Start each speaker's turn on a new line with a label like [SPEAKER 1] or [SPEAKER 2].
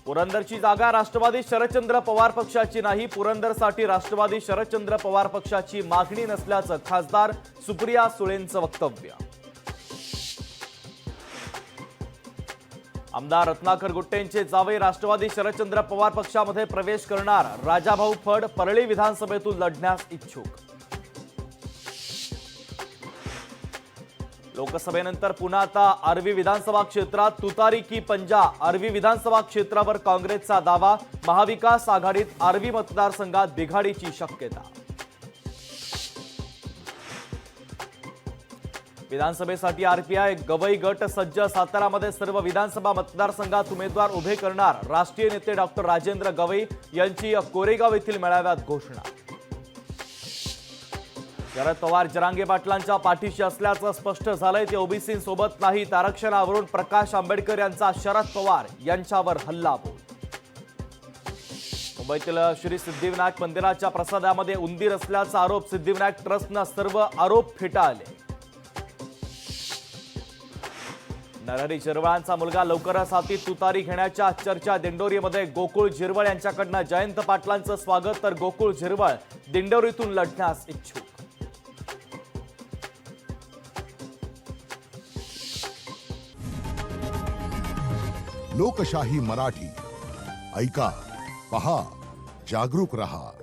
[SPEAKER 1] पुरंदरची जागा राष्ट्रवादी शरदचंद्र पवार पक्षाची नाही, पुरंदरसाठी राष्ट्रवादी शरदचंद्र पवार पक्षाची मागणी नसल्याचं खासदार सुप्रिया सुळेंचं वक्तव्य. आमदार रत्नाकर गुट्टेंचे जावई राष्ट्रवादी शरदचंद्र पवार पक्षामध्ये प्रवेश करणार. राजाभाऊ फड परळी विधानसभेतून लढण्यास इच्छुक. लोकसभेनंतर पुन्हा आता आर्वी विधानसभा क्षेत्रात तुतारी की पंजा. आर्वी विधानसभा क्षेत्रावर काँग्रेसचा दावा. महाविकास आघाडीत आर्वी मतदारसंघात बिघाडीची शक्यता. विधानसभेसाठी आरपीआय गवई गट सज्ज. सातारामध्ये सर्व विधानसभा मतदारसंघात उमेदवार उभे करणार. राष्ट्रीय नेते डॉक्टर राजेंद्र गवई यांची कोरेगाव येथील मेळाव्यात घोषणा. शरद पवार जरांगे पाटलांच्या पाठीशी असल्याचं स्पष्ट झालंय. ते ओबीसींसोबत नाहीत. आरक्षणावरून प्रकाश आंबेडकर यांचा शरद पवार यांच्यावर हल्लाबोल. मुंबईतील श्री सिद्धिविनायक मंदिराच्या प्रसादामध्ये उंदीर असल्याचा आरोप. सिद्धिविनायक ट्रस्टनं सर्व आरोप फेटाळले. नरहरी झिरवळांचा मुलगा लवकरच हाती तुतारी घेण्याच्या चर्चा. दिंडोरीमध्ये गोकुळ झिरवळ यांच्याकडनं जयंत पाटलांचं स्वागत, तर गोकुळ झिरवळ दिंडोरीतून लढण्यास इच्छुक.
[SPEAKER 2] लोकशाही मराठी ऐका, पहा, जागरूक रहा.